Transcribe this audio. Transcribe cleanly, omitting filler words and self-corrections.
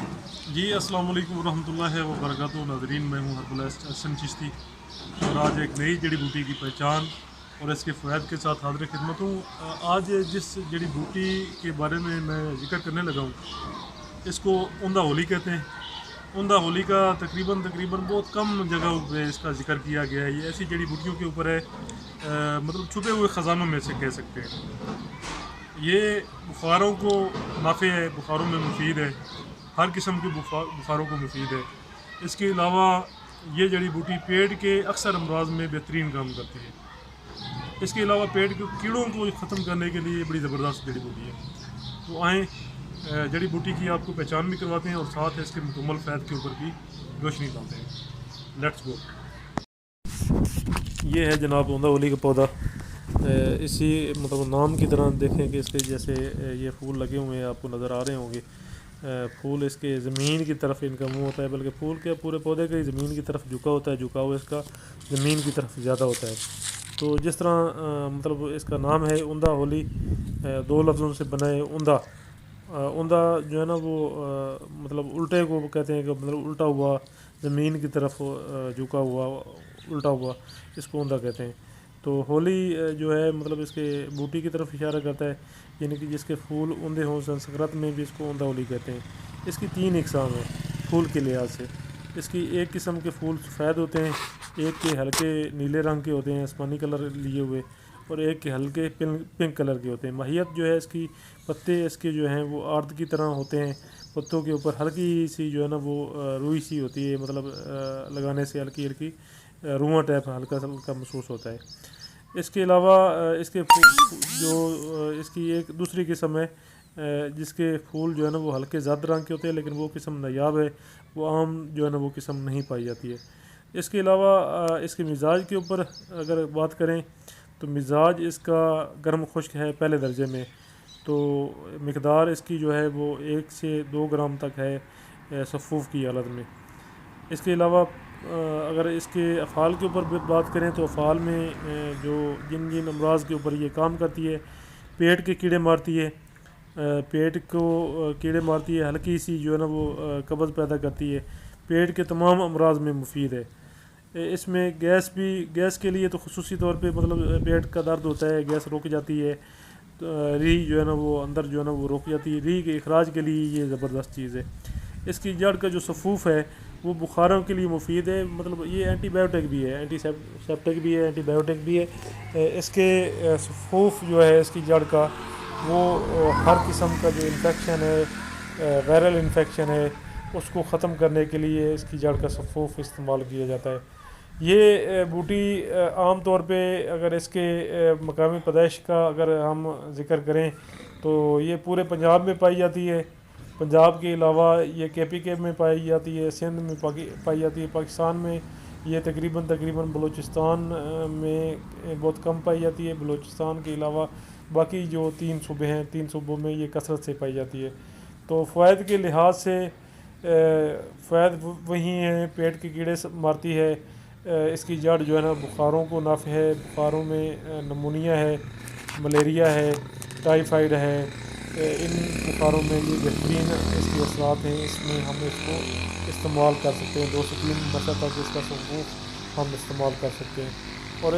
جی السلام علیکم ورحمۃ اللہ وبرکاتہ ناظرین، میں ہوں ہربل احسن چشتی اور آج ایک نئی جڑی بوٹی کی پہچان اور اس کے فوائد کے ساتھ حاضر خدمت ہوں۔ آج جس جڑی بوٹی کے بارے میں ذکر کرنے لگا ہوں اس کو اوندا ہولی کہتے ہیں۔ اوندا ہولی کا تقریباً بہت کم جگہوں پہ اس کا ذکر کیا گیا ہے۔ یہ ایسی جڑی بوٹیوں کے اوپر ہے مطلب چھپے ہوئے خزانوں میں سے کہہ سکتے ہیں۔ یہ بخاروں کو نافع ہے، بخاروں میں مفید ہے، ہر قسم کے بخاروں کو مفید ہے۔ اس کے علاوہ یہ جڑی بوٹی پیٹ کے اکثر امراض میں بہترین کام کرتی ہے۔ اس کے علاوہ پیٹ کے کیڑوں کو ختم کرنے کے لیے بڑی زبردست جڑی بوٹی ہے۔ تو آئیں جڑی بوٹی کی آپ کو پہچان بھی کرواتے ہیں اور ساتھ اس کے مکمل فوائد کے اوپر بھی روشنی ڈالتے ہیں۔ Let's go. یہ ہے جناب اوندا ہولی کا پودا۔ اسی مطلب نام کی طرح دیکھیں کہ اس کے جیسے یہ پھول لگے ہوئے ہیں، آپ کو نظر آ رہے ہوں گے۔ پھول اس کے زمین کی طرف ان کا منہ ہوتا ہے، بلکہ پھول کے پورے پودے کا ہی زمین کی طرف جھکا ہوتا ہے، جھکاؤ اس کا زمین کی طرف زیادہ ہوتا ہے۔ تو جس طرح مطلب اس کا نام ہے اوندا ہولی، دو لفظوں سے بنا ہے۔ اوندا اوندا جو ہے نا وہ مطلب الٹے کو کہتے ہیں، کہ مطلب الٹا ہوا، زمین کی طرف جھکا ہوا، الٹا ہوا، اس کو اوندا کہتے ہیں۔ تو ہولی جو ہے مطلب اس کے بوٹی کی طرف اشارہ کرتا ہے، یعنی کہ جس کے پھول اوندے ہوں، سنسکرت میں بھی اس کو اوندا ہولی کہتے ہیں۔ اس کی 3 اقسام ہیں پھول کے لحاظ سے۔ اس کی ایک قسم کے پھول سفید ہوتے ہیں، ایک کے ہلکے نیلے رنگ کے ہوتے ہیں آسمانی کلر لیے ہوئے، اور ایک کے ہلکے پنک کلر کے ہوتے ہیں۔ ماہیت جو ہے اس کی، پتے اس کے جو ہیں وہ آرد کی طرح ہوتے ہیں، پتوں کے اوپر ہلکی سی جو ہے نا وہ روئی سی ہوتی ہے، مطلب لگانے سے ہلکی رواں ٹائپ ہلکا محسوس ہوتا ہے۔ اس کے علاوہ اس کے جو اس کی ایک دوسری قسم ہے جس کے پھول جو ہے نا وہ ہلکے زرد رنگ کے ہوتے ہیں، لیکن وہ قسم نایاب ہے، وہ عام جو ہے نا وہ قسم نہیں پائی جاتی ہے۔ اس کے علاوہ اس کے مزاج کے اوپر اگر بات کریں تو مزاج اس کا گرم خشک ہے پہلے درجے میں۔ تو مقدار اس کی جو ہے وہ 1 سے 2 گرام تک ہے صفوف کی حالت میں۔ اس کے علاوہ اگر اس کے افعال کے اوپر بات کریں تو افعال میں جو جن امراض کے اوپر یہ کام کرتی ہے، پیٹ کے کیڑے مارتی ہے، پیٹ کو کیڑے مارتی ہے، ہلکی سی جو ہے نا وہ قبض پیدا کرتی ہے، پیٹ کے تمام امراض میں مفید ہے۔ اس میں گیس کے لیے تو خصوصی طور پہ مطلب پیٹ کا درد ہوتا ہے، گیس رک جاتی ہے، ری جو ہے نا وہ اندر جو ہے نا وہ رک جاتی ہے، ری کے اخراج کے لیے یہ زبردست چیز ہے۔ اس کی جڑ کا جو صفوف ہے وہ بخاروں کے لیے مفید ہے، مطلب یہ اینٹی بائیوٹک بھی ہے، اینٹی سیپٹک بھی ہے، اینٹی بائیوٹک بھی ہے۔ اس کے صفوف جو ہے اس کی جڑ کا، وہ ہر قسم کا جو انفیکشن ہے، وائرل انفیکشن ہے، اس کو ختم کرنے کے لیے اس کی جڑ کا صفوف استعمال کیا جاتا ہے۔ یہ بوٹی عام طور پہ اگر اس کے مقامی پیدائش کا اگر ہم ذکر کریں تو یہ پورے پنجاب میں پائی جاتی ہے۔ پنجاب کے علاوہ یہ KPK میں پائی جاتی ہے، سندھ میں پائی جاتی ہے، پاکستان میں یہ تقریباً بلوچستان میں بہت کم پائی جاتی ہے۔ بلوچستان کے علاوہ باقی جو 3 صوبے ہیں، 3 صوبوں میں یہ کثرت سے پائی جاتی ہے۔ تو فوائد کے لحاظ سے فوائد وہی ہیں، پیٹ کے کیڑے مارتی ہے، اس کی جڑ جو ہے نا بخاروں کو نافع ہے، بخاروں میں نمونیا ہے، ملیریا ہے، ٹائیفائڈ ہے، ان بخاروں میں یہ بہترین اس کے اثرات ہیں۔ اس میں ہم اس کو استعمال کر سکتے ہیں، 2 سے 3 مرتبہ تک اس کا صفوف ہم استعمال کر سکتے ہیں۔ اور